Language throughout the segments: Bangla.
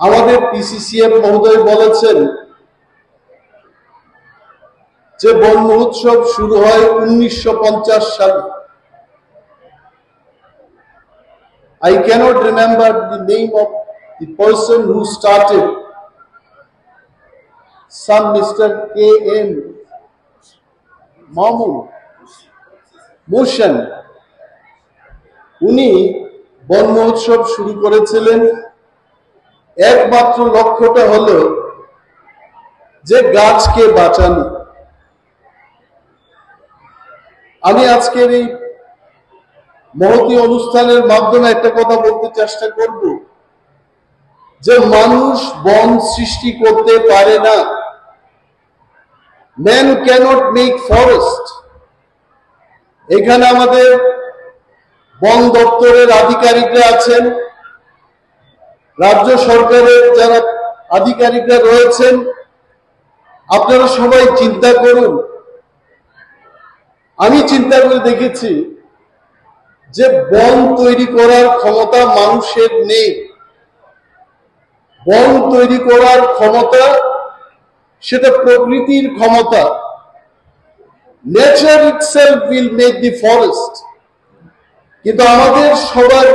আমাদের পিসিসিএফ মহোদয় বলেছেন যে বন মহোৎসব শুরু হয় 1950 সালে। I cannot remember the name of the person who started, some Mr. K.M. Motion, উনি বন মহোৎসব শুরু করেছিলেন। একমাত্র লক্ষ্যটা হলো যে গাছকে বাঁচানো। আমি আজকের এই মহতী অনুষ্ঠানের মাধ্যমে একটা কথা বলতে চেষ্টা করব যে মানুষ বন সৃষ্টি করতে পারে না। Man cannot make forest. এখানে আমাদের বন দপ্তরের আধিকারিকরা আছেন, রাজ্য সরকারের যারা আধিকারিকরা রয়েছেন, আপনারা সবাই চিন্তা করুন। আমি চিন্তা করে দেখেছি যে বন তৈরি করার ক্ষমতা মানুষের নেই। বন তৈরি করার ক্ষমতা সেটা প্রকৃতির ক্ষমতা। Nature itself will make the forest. কিন্তু আমাদের সবার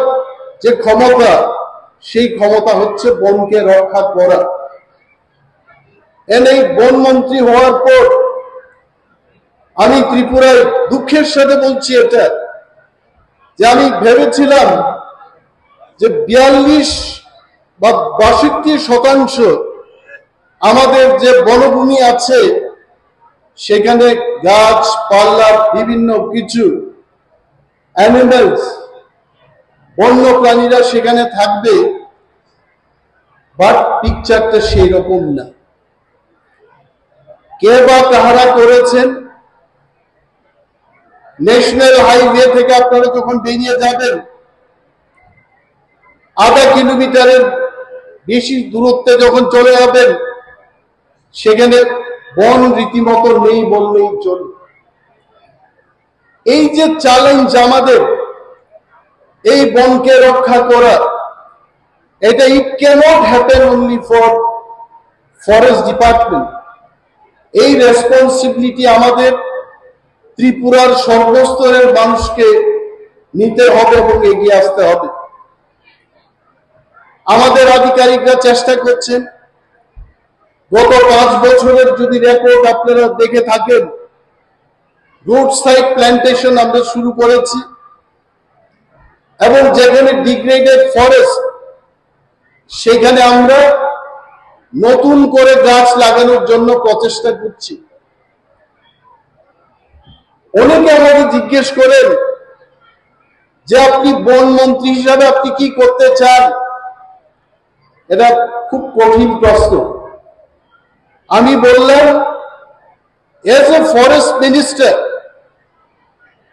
যে ক্ষমতা, সেই ক্ষমতা হচ্ছে বনকে রক্ষা করা। এই বনমন্ত্রী হওয়ার পর আমি ত্রিপুরায় দুঃখের সাথে বলছি এটা, যে আমি ভেবেছিলাম যে 42 বা 62% আমাদের যে বনভূমি আছে সেখানে গাছপালা, বিভিন্ন কিছু অ্যানিমেলস, বন্য প্রাণীরা সেখানে থাকবে, বাট পিকচারটা সেই রকম না। কে বা কাহারা করেছেন? ন্যাশনাল হাইওয়ে থেকে আপনারা যখন বেরিয়ে যাবেন, আধা কিলোমিটারের বেশি দূরত্বে যখন চলে যাবেন, সেখানে বন রীতিমতো নেই বললেই চলে। এই যে চ্যালেঞ্জ আমাদের, এই বনকে রক্ষা করা, এটা it cannot happen only for forest department. এই রেসপন্সিবিলিটি আমাদের ত্রিপুরার সর্বস্তরের মানুষকে নিতে হবে এবং এগিয়ে আসতে হবে। আমাদের আধিকারিকরা চেষ্টা করছেন। গত 5 বছরের যদি রেকর্ড আপনারা দেখে থাকেন, রোড সাইড প্ল্যান্টেশন আমরা শুরু করেছি, এবং যেখানে ডিগ্রেডেড ফরেস্ট সেখানে আমরা নতুন করে গাছ লাগানোর জন্য প্রচেষ্টা করছি। অনেকে আমাকে জিজ্ঞেস করেন যে আপনি বন মন্ত্রী হিসাবে আপনি কি করতে চান? এটা খুব কঠিন প্রশ্ন। আমি বললাম, এজ এ ফরেস্ট মিনিস্টার,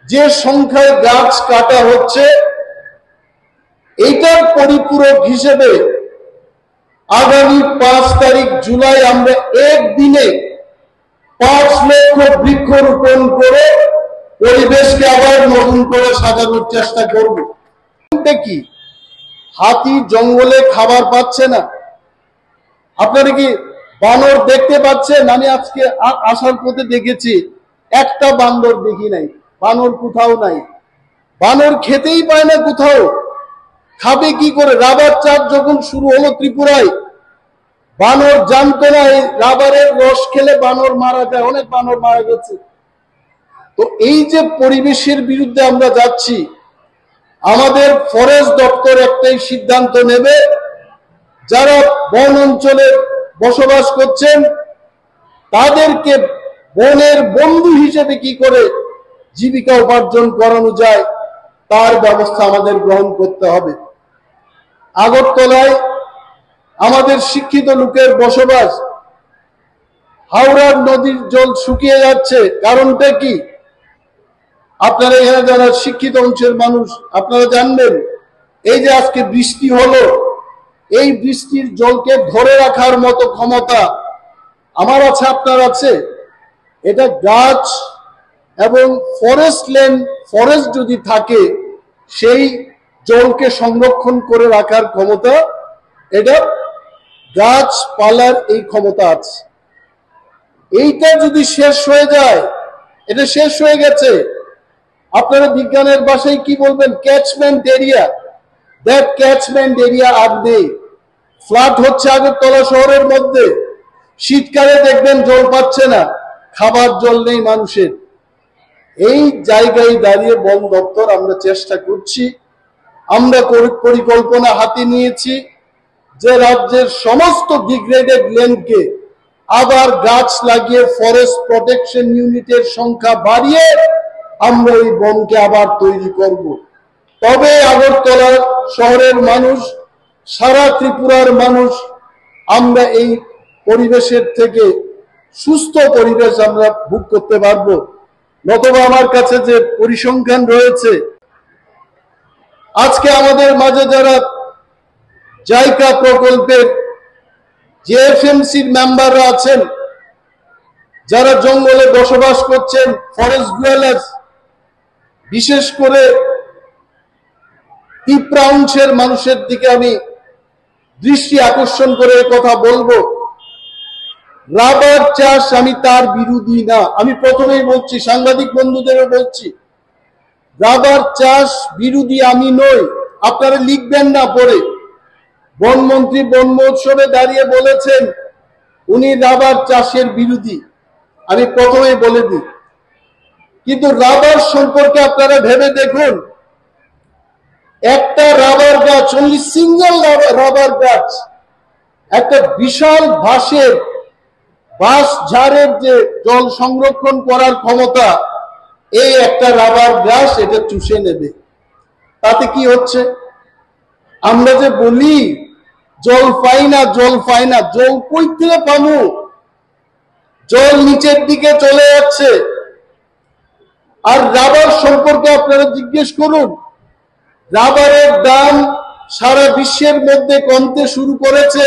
যে সংখ্যায় গাছ কাটা হচ্ছে এইটার পরিপূরক হিসেবে আগামী 5 তারিখ জুলাই আমরা একদিনে 5 লক্ষ বৃক্ষরোপণ করে পরিবেশকে আবার নতুন করে সাজানোর চেষ্টা করব। কি হাতি জঙ্গলে খাবার পাচ্ছে না? আপনারা কি বানর দেখতে পাচ্ছেন? আমি আজকে আসার পথে দেখেছি, একটা বান্দর দেখি নাই। বানর কোথাও নাই। বানর খেতেই পায় না কোথাও। খাবে কি করে? রাবার চাষ যখন শুরু হলো ত্রিপুরায়, বানর জানতো না এই রাবারের রস খেলে বানর মারা যায়। অনেক বানর মারা গেছে। তো এই যে পরিবেশের বিরুদ্ধে আমরা যাচ্ছি, আমাদের ফরেস্ট দপ্তর একটাই সিদ্ধান্ত নেবে, যারা বন অঞ্চলে বসবাস করছেন তাদেরকে বনের বন্ধু হিসেবে কি করে জীবিকা উপার্জন করানো যায় তার ব্যবস্থা আমাদের গ্রহণ করতে হবে। আগরতলায় আমাদের শিক্ষিত লোকের বসবাস। হাওড়ার নদীর জল শুকিয়ে যাচ্ছে, কারণটা কি? আপনারা এখানে যারা শিক্ষিত অংশের মানুষ, আপনারা জানবেন, এই যে আজকে বৃষ্টি হলো, এই বৃষ্টির জলকে ধরে রাখার মতো ক্ষমতা আমার আছে, আপনার আছে। এটা গাছ এবং ফরেস্ট ল্যান্ড, ফরেস্ট যদি থাকে, সেই জলকে সংরক্ষণ করে রাখার ক্ষমতা এটা গাছপালার এই ক্ষমতা আছে। এইটা যদি শেষ হয়ে যায়, এটা শেষ হয়ে গেছে, আপনারা বিজ্ঞানের ভাষায় কি বলবেন? Catchment area. That catchment area আর নেই। ফ্লাড হচ্ছে আগরতলা শহরের মধ্যে। শীতকালে দেখবেন জল পাচ্ছে না, খাবার জল নেই মানুষের। এই জায়গায় দাঁড়িয়ে বন দপ্তর আমরা চেষ্টা করছি, আমরা পরিকল্পনা হাতে নিয়েছি যে রাজ্যের সমস্ত ডিগ্রেডেড ল্যান্ডকে আবার গাছ লাগিয়ে ফরেস্ট প্রোটেকশন ইউনিটের সংখ্যা বাড়িয়ে আমরা এই বনকে আবার তৈরি করব। তবে আগরতলা শহরের মানুষ, সারা ত্রিপুরার মানুষ, আমরা এই পরিবেশের থেকে সুস্থ পরিবেশ আমরা ভোগ করতে পারবো। নতুবা আমার কাছে যে পরিসংখ্যান রয়েছে, আজকে আমাদের মাঝে যারা জাইকা প্রকল্পের জেএফএমসির মেম্বাররা আছেন, যারা জঙ্গলে বসবাস করছেন, ফরেস্ট ডুয়েলার্স, বিশেষ করে তিপ্রা অংশের মানুষের দিকে আমি দৃষ্টি আকর্ষণ করে কথা বলবো। রাবার চাষ আমি তার বিরোধী না। আমি প্রথমেই বলছি, সাংবাদিক বন্ধুদেরও বলছি, রাবার চাষ বিরোধী আমি নই। আপনারা লিখবেন না পরে। বনমন্ত্রী বন মহোৎসবে দাঁড়িয়ে বলেছেন উনি রাবার চাষের বিরোধী। আমি প্রথমেই বলে দিই, কিন্তু রাবার সম্পর্কে আপনারা ভেবে দেখুন, একটা রাবার গাছ, অনলি সিঙ্গেল রাবার গাছ, একটা বিশাল বাঁশ ঝাড়ের যে জল সংরক্ষণ করার ক্ষমতা, এই একটা রাবার গাছ এটা চুষে নেবে। তাতে কি হচ্ছে? আমরা যে বলি জল পাই না, জল পাই না, জল কই থেকে পাবো? জল নিচের দিকে চলে যাচ্ছে। আর রাবার সম্পর্কে আপনারা জিজ্ঞেস করুন, রাবারের দাম সারা বিশ্বের মধ্যে কমতে শুরু করেছে।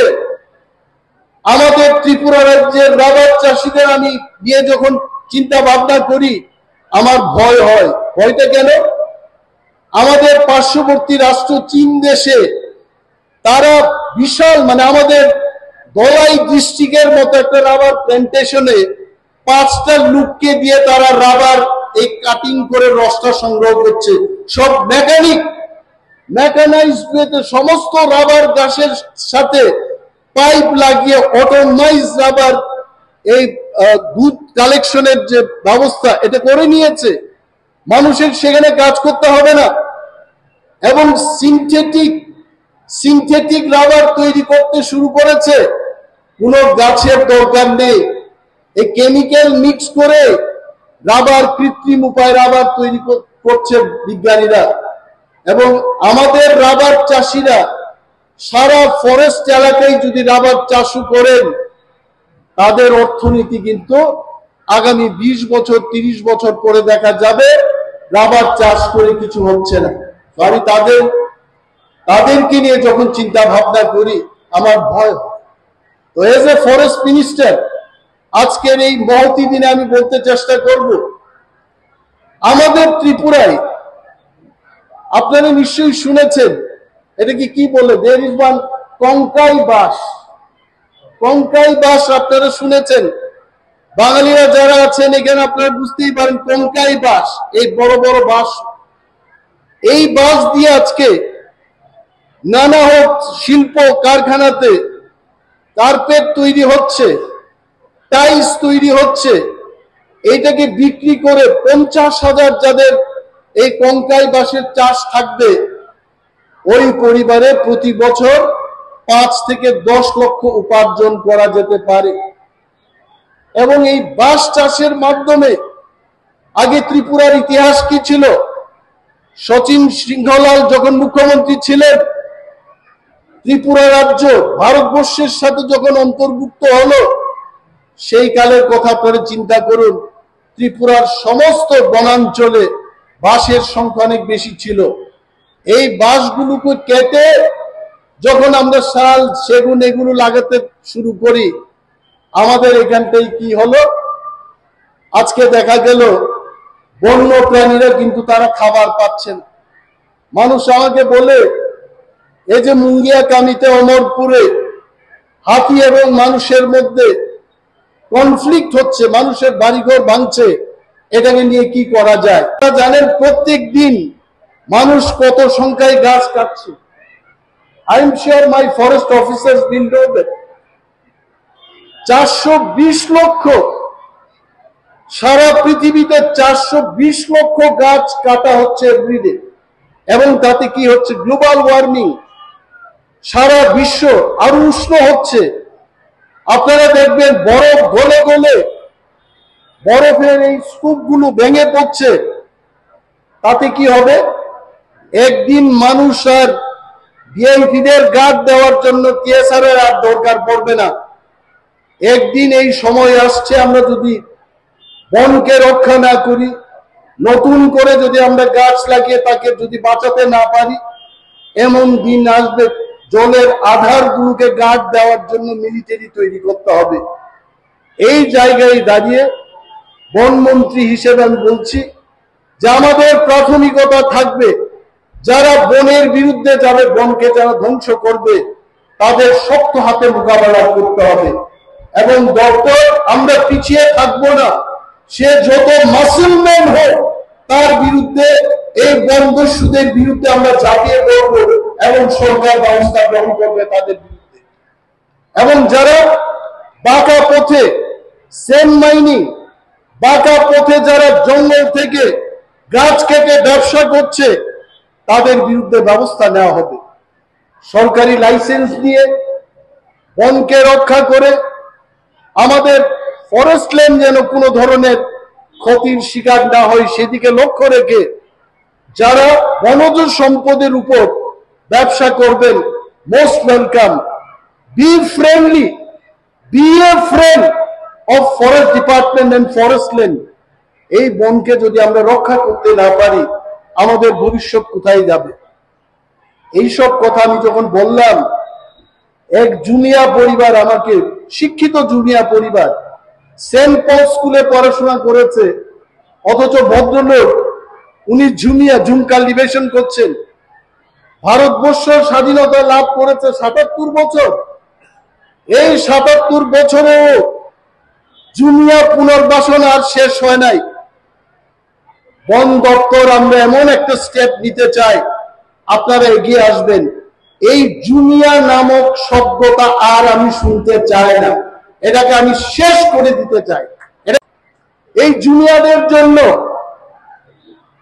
আমাদের ত্রিপুরা রাজ্যের রাবার চাষিদের আমি নিয়ে যখন চিন্তা ভাবনা করি, আমার ভয় হয়। ভয়টা কেন? আমাদের পার্শ্ববর্তী রাষ্ট্র চীন দেশে তারা বিশাল, মানে আমাদের দলাই ডিস্ট্রিক্টের মতো একটা রাবার প্ল্যান্টেশনে 5টা লোককে দিয়ে তারা রাবার এই কাটিং করে রসটা সংগ্রহ করছে। সব মেকানাইজড, সমস্ত রাবার গাছের সাথে পাইপ লাগিয়ে অটোমাইজ রাবার এই দুধ কালেকশনের যে ব্যবস্থা, এটা করে নিয়েছে। মানুষের সেখানে কাজ করতে হবে না। এবং সিনথেটিক রাবার তৈরি করতে শুরু করেছে। কোনো গাছের দরকার নেই, এই কেমিক্যাল মিক্স করে রাবার, কৃত্রিম উপায় রাবার তৈরি করছে বিজ্ঞানীরা। এবং আমাদের রাবার চাষিরা সারা ফরেস্ট এলাকায় যদি রাবার চাষও করেন, তাদের অর্থনীতি কিন্তু আগামী 20 বছর 30 বছর পরে দেখা যাবে রাবার চাষ করে কিছু হচ্ছে না। আমি তাদেরকে নিয়ে যখন চিন্তা ভাবনা করি আমার ভয় হয়। তো এজ এ ফরেস্ট মিনিস্টার আজকের এই মহতি দিনে আমি বলতে চেষ্টা করব, আমাদের ত্রিপুরায় আপনারা নিশ্চয়ই শুনেছেন, এটা কি বলে, দের ইজ ওয়ান কঙ্কাই বাঁশ আপনারা শুনেছেন। বাঙালিরা যারা আছেন এখানে আপনারা বুঝতেই পারেন, কঙ্কাই বাঁশ, এই বড় বড় বাঁশ, এই বাঁশ দিয়ে আজকে নানা শিল্প কারখানাতে কার্পেট তৈরি হচ্ছে, টাইলস তৈরি হচ্ছে। এইটাকে বিক্রি করে 50,000 যাদের এই কঙ্কাই বাঁশের চাষ থাকবে, ওই পরিবারে প্রতি বছর 5 থেকে 10 লক্ষ উপার্জন করা যেতে পারে। এবং এই বাঁশ চাষের মাধ্যমে আগে ত্রিপুরার ইতিহাস কি ছিল? শচীন সিংহলাল যখন মুখ্যমন্ত্রী ছিলেন, ত্রিপুরা রাজ্য ভারতবর্ষের সাথে যখন অন্তর্ভুক্ত হলো, সেই কালের কথা আপনারা চিন্তা করুন। ত্রিপুরার সমস্ত বনাঞ্চলে বাঁশের সংখ্যা অনেক বেশি ছিল। এই বাঁশগুলোকে কেটে যখন আমরা শাল, সেগুন এগুলো লাগাতে শুরু করি, আমাদের এখানটাই কি হলো? আজকে দেখা গেল বন্য প্রাণীরা কিন্তু তারা খাবার পাচ্ছে না। মানুষ আমাকে বলে, এই যে মুঙ্গিয়া কামিতে, অমরপুরে হাতি এবং মানুষের মধ্যে কনফ্লিক্ট হচ্ছে, মানুষের বাড়িঘর ভাঙছে, এটাকে নিয়ে কি করা যায়? আপনারা জানেন প্রত্যেক দিন মানুষ কত সংখ্যায় গাছ কাটছে। I am sure my forest officers will know that 420 লক্ষ, সারা পৃথিবীতে 420 লক্ষ গাছ কাটা হচ্ছে এভরিডে, এবং তাতে কি হচ্ছে? গ্লোবাল ওয়ার্মিং, সারা বিশ্ব আরো উষ্ণ হচ্ছে। আপনারা দেখবেন বরফ গলে গলে বরফের এই স্তূপগুলো ভেঙে পড়ছে। তাতে কি হবে? একদিন মানুষ আর ভিআইপিদের গার্ড দেওয়ার জন্য টিএসআর এর আর দরকার পড়বে না। একদিন এই সময় আসছে, আমরা যদি বনকে রক্ষা না করি, নতুন করে যদি আমরা গাছ লাগিয়ে তাকে যদি বাঁচাতে না পারি, এমন দিন আসবে জলের আধারগুলোকে গার্ড দেওয়ার জন্য মিলিটারি তৈরি করতে হবে। এই জায়গায় দাঁড়িয়ে বনমন্ত্রী হিসেবে আমি বলছি যে আমাদের প্রাথমিকতা থাকবে যারা বনের বিরুদ্ধে যাবে, বনকে যারা ধ্বংস করবে, তাদের শক্ত হাতে মোকাবেলা করতে হবে। এবং দপ্তর আমরা পিছিয়ে থাকবো না, সে যত মাসলম্যান হোক তার বিরুদ্ধে, এই বনদস্যুদের বিরুদ্ধে আমরা ঝাঁপিয়ে পড়বো এবং সরকার ব্যবস্থা গ্রহণ করবে তাদের বিরুদ্ধে। এবং যারা বাঁকা পথে সেম মাইনিং, বাঁকা পথে যারা জঙ্গল থেকে গাছ কেটে ব্যবসা করছে, তাদের বিরুদ্ধে ব্যবস্থা নেওয়া হবে। সরকারি লাইসেন্স দিয়ে বনকে রক্ষা করে আমাদের ফরেস্ট ল্যান্ড যেন কোনো ধরনের ক্ষতির শিকার না হয়, সেদিকে লক্ষ্য রেখে যারা বনজ সম্পদের উপর ব্যবসা করবেন, most welcome. Be friendly, be a friend of forest department and forest land. এই বনকে যদি আমরা রক্ষা করতে না পারি, আমাদের ভবিষ্যৎ কোথায় যাবে? এইসব কথা আমি যখন বললাম, এক জুনিয়া পরিবার, আমাকে শিক্ষিত জুনিয়া পরিবার, সেন্ট পল স্কুলে পড়াশোনা করেছে, অথচ ভদ্রলোক উনি জুম কাল্টিভেশন করছেন। ভারতবর্ষ স্বাধীনতা লাভ করেছে ৭৭ বছর, এই ৭৭ বছরেও জুনিয়া পুনর্বাসন আর শেষ হয় নাই। বন দপ্তর আমরা এমন একটা স্টেপ নিতে চাই, আপনারা এগিয়ে আসবেন। এই জুনিয়া নামক শব্দটা আর আমি শুনতে চাই না, এটাকে আমি শেষ করে দিতে চাই। এই জুনিয়াদের জন্য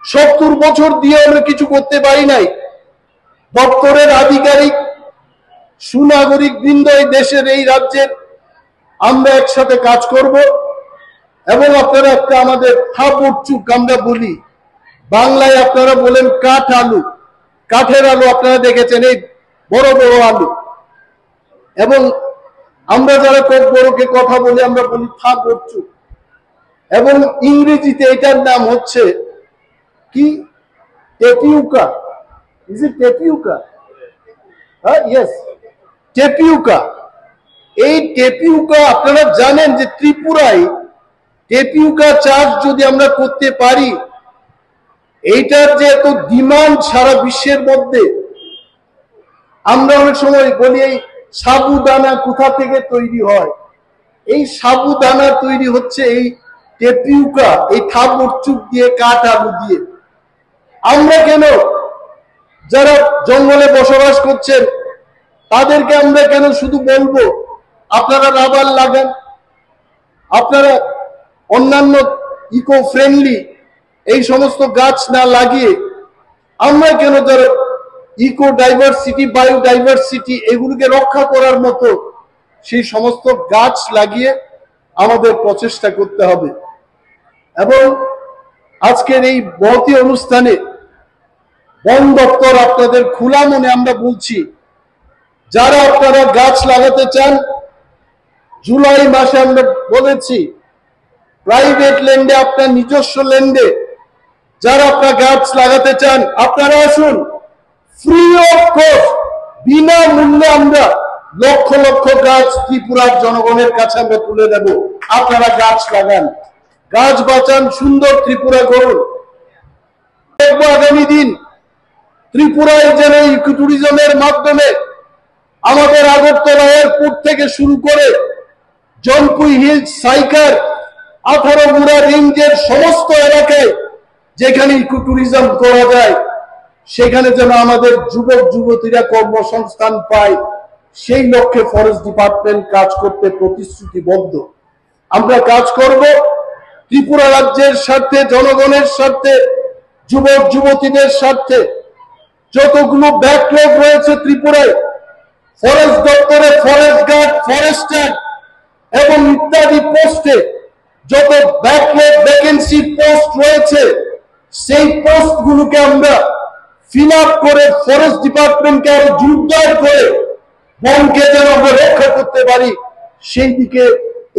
৭০ বছর দিয়ে আমরা কিছু করতে পারি নাই। দপ্তরের আধিকারিক, সুনাগরিক বৃন্দ, এই দেশের, এই রাজ্যের, আমরা একসাথে কাজ করব। এবং আপনারা একটা আমাদের থাপড়চুক আমরা বলি, বাংলায় আপনারা বলেন কাঠ আলু, কাঠের আলু আপনারা দেখেছেন, এই বড় বড় আলু। এবং আমরা যারা খুব বড়কে কথা বলি, আমরা বলি থাপড়চুক। এবং ইংরেজিতে এটার নাম হচ্ছে কি? Tapioca. Is it tapioca? Yes, tapioca. এই টেপিউকা আপনারা জানেন যে ত্রিপুরায় টেপিউকা চাষ যদি আমরা করতে পারি, এইটার যে এত ডিমান্ড সারা বিশ্বের মধ্যে। আমরা অনেক সময় বলি এই সাবুদানা কোথা থেকে তৈরি হয়? এই সাবুদানা তৈরি হচ্ছে এই টেপিউকা, এই থাপড়চুক দিয়ে, কাঠ আলু দিয়ে। আমরা কেন, যারা জঙ্গলে বসবাস করছেন তাদেরকে আমরা কেন শুধু বলবো আপনারা রাবার লাগান, আপনারা অন্যান্য ইকো ফ্রেন্ডলি এই সমস্ত গাছ না লাগিয়ে, আমরা কেন যারা ইকো ডাইভার্সিটি, বায়োডাইভার্সিটি এগুলোকে রক্ষা করার মতো সেই সমস্ত গাছ লাগিয়ে আমাদের প্রচেষ্টা করতে হবে। এবং আজকের এই মহতী অনুষ্ঠানে বন দপ্তর আপনাদের খোলা মনে আমরা বলছি, যারা আপনারা গাছ লাগাতে চান, জুলাই মাসে আমরা বলেছি প্রাইভেট ল্যান্ডে, আপনার নিজস্ব ল্যান্ডে যারা আপনারা গাছ লাগাতে চান, আপনারা আসুন, ফ্রি অফ কস্ট, বিনামূল্যে আমরা লক্ষ লক্ষ গাছ ত্রিপুরার জনগণের কাছে আমরা তুলে দেব। আপনারা গাছ লাগান, গাছ বাঁচান, সুন্দর ত্রিপুরা করুন। দেখবো আগামী দিন ত্রিপুরায় যেন ইকো ট্যুরিজমের মাধ্যমে আমাদের আগরতলা এয়ারপোর্ট থেকে শুরু করে জনপুই হিলস, সাইকার, 18 মুড়া রেঞ্জের সমস্ত এলাকায় যেখানে ইকো ট্যুরিজম করা যায় সেখানে যেন আমাদের যুবক যুবতীরা কর্মসংস্থান পায়, সেই লক্ষ্যে ফরেস্ট ডিপার্টমেন্ট কাজ করতে প্রতিশ্রুতিবদ্ধ। আমরা কাজ করব ত্রিপুরা রাজ্যের স্বার্থে, জনগণের স্বার্থে, যুবক যুবতীদের স্বার্থে। যতগুলো ব্যাকলগ রয়েছে ত্রিপুরায়, ফরেস্ট দপ্তরে ফরেস্ট গার্ড, ফরেস্টার এবং ইত্যাদি পোস্টে যত ব্যাকলগ ভ্যাকেন্সি পোস্ট রয়েছে, সেই পোস্টগুলোকে আমরা ফিল আপ করে ফরেস্ট ডিপার্টমেন্টকে আরো জোরদার করে বনকে যেন আমরা রক্ষা করতে পারি, সেই দিকে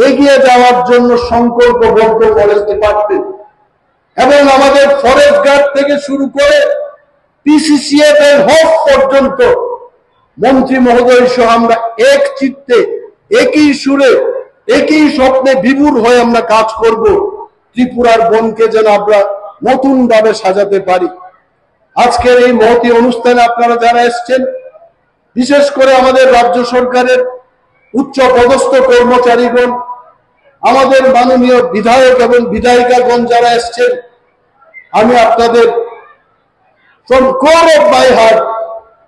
এগিয়ে যাওয়ার জন্য সংকল্পবদ্ধ ফরেস্ট ডিপার্টমেন্ট। এবং আমাদের ফরেস্ট গার্ড থেকে শুরু করে পিসিসিএফ এর হক পর্যন্ত মন্ত্রী মহোদয় সহ আমরা এক চিত্তে, একই সুরে, একই স্বপ্নে বিভোর হয়ে আমরা কাজ করব ত্রিপুরার বনকে যেন আমরা নতুন ভাবে সাজাতে পারি। আজকের এই মহতী অনুষ্ঠানে আপনারা যারা এসছেন, বিশেষ করে আমাদের রাজ্য সরকারের উচ্চ পদস্থ কর্মচারীগণ, আমাদের মাননীয় বিধায়ক এবং বিধায়িকাগণ যারা এসছেন, আমি আপনাদের from core of my heart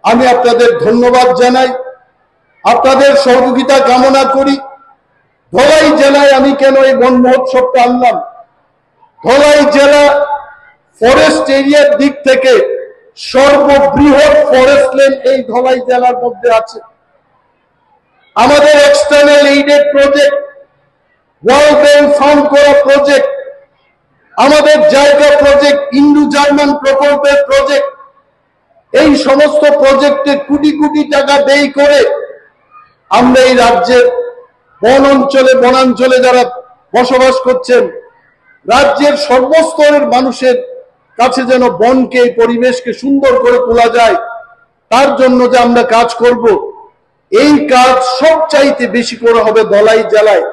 আমি আপনাদের ধন্যবাদ জানাই, আপনাদের সহযোগিতা কামনা করি। ধলাই জেলায় আমি কেন এই বন মহোৎসবটা আনলাম? ধলাই জেলা ফরেস্ট এরিয়ার দিক থেকে সর্ববৃহৎ ফরেস্ট ল্যান্ড এই ধলাই জেলার মধ্যে আছে। আমাদের external aided project, world bank fund করা প্রজেক্ট, আমাদের জায়গা প্রজেক্ট, ইন্দো জার্মান প্রকল্পের প্রজেক্ট, এই সমস্ত প্রজেক্টে কোটি কোটি টাকা ব্যয় করে আমরা এই রাজ্যের বনাঞ্চলে যারা বসবাস করছেন, রাজ্যের সর্বস্তরের মানুষের কাছে যেন বনকে, পরিবেশকে সুন্দর করে তোলা যায়, তার জন্য যে আমরা কাজ করব, এই কাজ সবচাইতে বেশি করে হবে ধলাই জেলায়।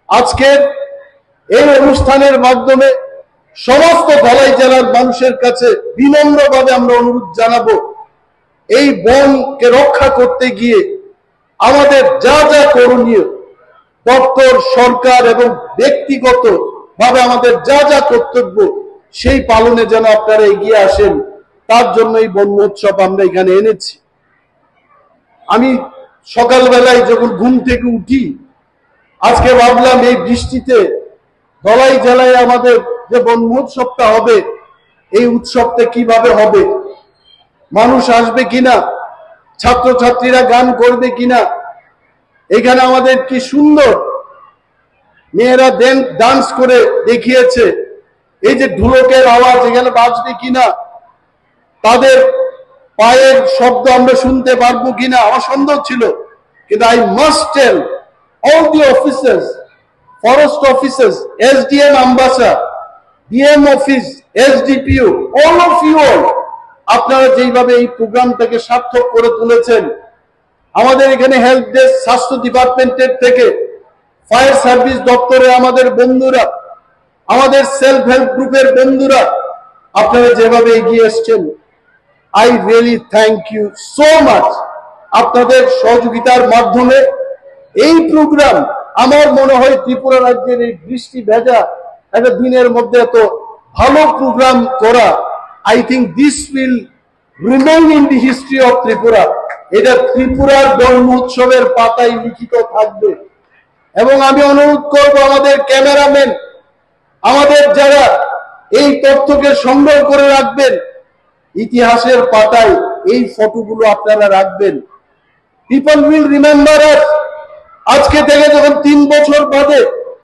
আজকের এই অনুষ্ঠানের মাধ্যমে সমস্ত ধলাই জেলার মানুষের কাছে বিনম্রভাবে আমরা অনুরোধ জানাবো, এই বনকে রক্ষা করতে গিয়ে আমাদের যা যা করণীয়, দপ্তর, সরকার এবং ব্যক্তিগত ভাবে আমাদের যা যা কর্তব্য, সেই পালনে যেন আপনারা এগিয়ে আসেন। তার জন্য এই বন মহোৎসব আমরা এখানে এনেছি। আমি সকালবেলায় যখন ঘুম থেকে উঠি, আজকে ভাবলাম এই বৃষ্টিতে ধলাই জেলায় আমাদের যে বন মহোৎসবটা হবে, এই উৎসবটা কিভাবে হবে, মানুষ আসবে কিনা, ছাত্রছাত্রীরা গান করবে কিনা, এখানে আমাদের কি সুন্দর মেয়েরা ডান্স করে দেখিয়েছে, এই যে ঢোলকের আওয়াজ এখানে বাজবে কিনা, তাদের পায়ের শব্দ আমরা শুনতে পারবো কিনা আমার সন্দেহ ছিল। কিন্তু I must tell all the officers, forest officers, SDM Ambassa, DM office, SDPO, all of you all, আপনারা যেইভাবে এই প্রোগ্রামটাকে সার্থক করে তুলেছেন, আমাদের এখানে হেলথ ডেস্ক, স্বাস্থ্য ডিপার্টমেন্টের থেকে, ফায়ার সার্ভিস দপ্তরে আমাদের বন্ধুরা, আমাদের সেলফ হেল্প গ্রুপের বন্ধুরা, আপনারা যেভাবে এগিয়ে এসছেন, I really thank you so much. আপনাদের সহযোগিতার মাধ্যমে এই প্রোগ্রাম, আমার মনে হয় ত্রিপুরা রাজ্যের এই বৃষ্টি ভেজা একটা দিনের মধ্যে এত ভালো প্রোগ্রাম করা, I think this will remain in the history of Tripura. এটা ত্রিপুরার বন মহোৎসবের পাতায় লিখিত থাকবে। এবং আমি অনুরোধ করব আমাদের ক্যামেরাম্যান, আমাদের যারা এই তথ্যকে সংগ্রহ করে রাখবেন, ইতিহাসের পাতায় এই ফটোগুলো আপনারা রাখবেন। পিপল উইল রিমেম্বার আস। আজকে থেকে যখন 3 বছর বাদে